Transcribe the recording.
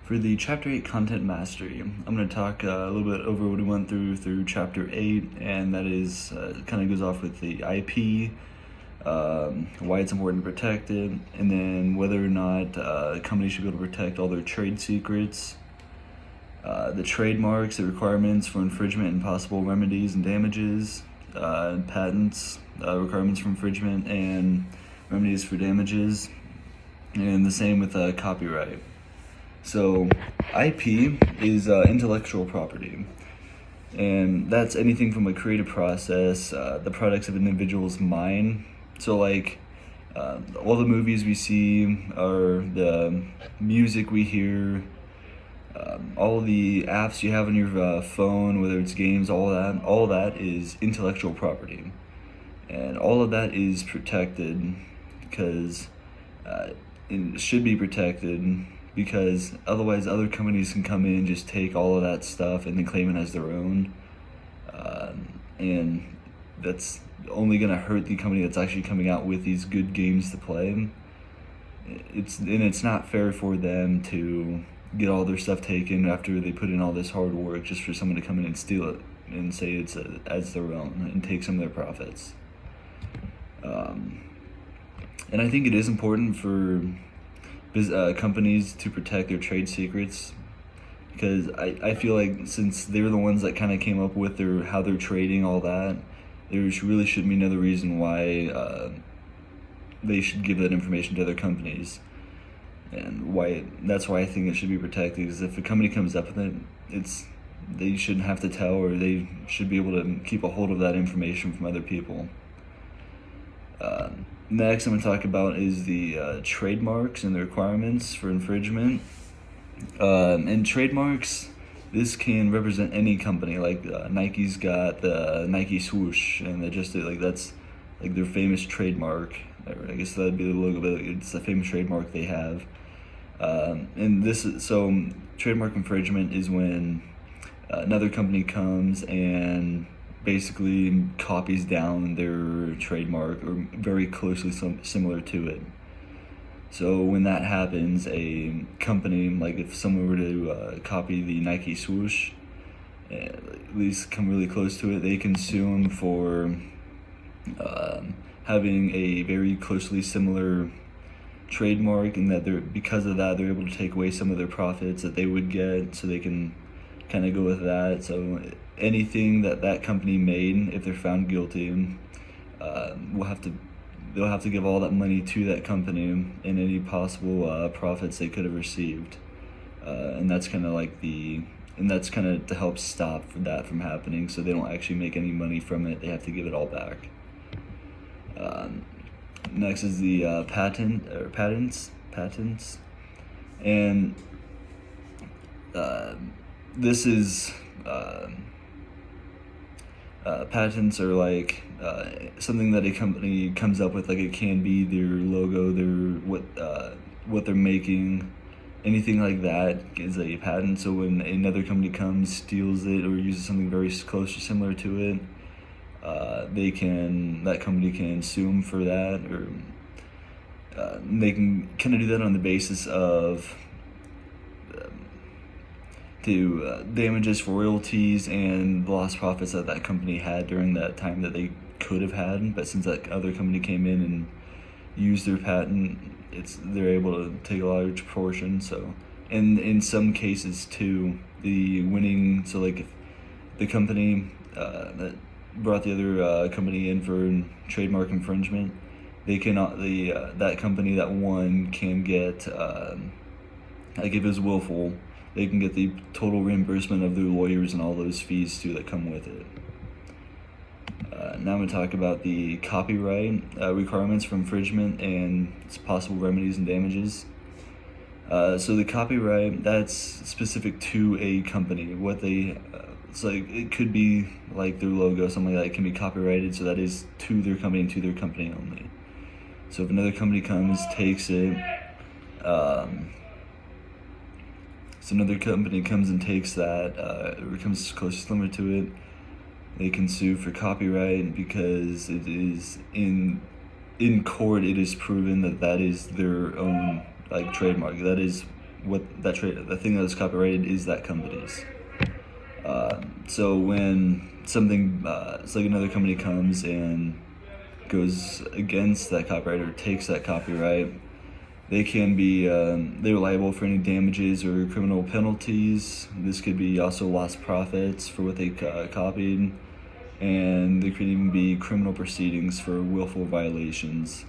For the Chapter 8 Content Mastery, I'm going to talk a little bit over what we went through Chapter 8, and that is, kind of goes off with the IP, why it's important to protect it, and then whether or not companies should be able to protect all their trade secrets, the trademarks, the requirements for infringement and possible remedies and damages, patents, requirements for infringement and remedies for damages, and the same with copyright. So, IP is intellectual property, and that's anything from a creative process, the products of an individual's mind. So, like, all the movies we see, or the music we hear, all the apps you have on your phone, whether it's games, all that is intellectual property, and all of that is protected because it should be protected. Because otherwise other companies can come in and just take all of that stuff and then claim it as their own. And that's only going to hurt the company that's actually coming out with these good games to play. It's not fair for them to get all their stuff taken after they put in all this hard work just for someone to come in and steal it and say it's as their own and take some of their profits. And I think it is important for companies to protect their trade secrets, because I feel like since they're the ones that kind of came up with how they're trading all that, there really shouldn't be another reason why they should give that information to other companies, and that's why I think it should be protected. Because if a company comes up with it, they shouldn't have to tell, or they should be able to keep a hold of that information from other people. Next, I'm going to talk about is the trademarks and the requirements for infringement. And trademarks, this can represent any company. Like Nike's got the Nike swoosh, and that's like their famous trademark. I guess that'd be the logo, but it's the famous trademark they have. So trademark infringement is when another company comes and basically copies down their trademark or very closely similar to it. So when that happens, a company, like if someone were to copy the Nike swoosh, at least come really close to it, they can sue them for having a very closely similar trademark, and that because of that they're able to take away some of their profits that they would get, so they can kind of go with that. So anything that company made, if they're found guilty, they'll have to give all that money to that company and any possible profits they could have received, and that's kind of to help stop that from happening, so they don't actually make any money from it. They have to give it all back. Next is the patents, and this is patents are like something that a company comes up with. Like it can be their logo, what they're making, anything like that is a patent. So when another company comes, steals it, or uses something very close or similar to it, that company can sue them for that, or they can kind of do that on the basis of damages for royalties and lost profits that company had during that time that they could have had. But since that other company came in and used their patent, they're able to take a large portion. So, and in some cases too, so like if the company that brought the other company in for trademark infringement, that company that won can get, like if it was willful, they can get the total reimbursement of their lawyers and all those fees too that come with it. Now I'm going to talk about the copyright requirements for infringement and its possible remedies and damages. So the copyright, that's specific to a company. It's like it could be like their logo, something like that. It can be copyrighted, so that is to their company and to their company only. So if another company comes, takes it, so another company comes and takes that, or comes close similar to it, they can sue for copyright, because it is in court, it is proven that is their own like trademark. That is the thing that is copyrighted is that company's. So when something, it's like another company comes and goes against that copyright or takes that copyright, they can be they're liable for any damages or criminal penalties. This could be also lost profits for what they copied, and there could even be criminal proceedings for willful violations.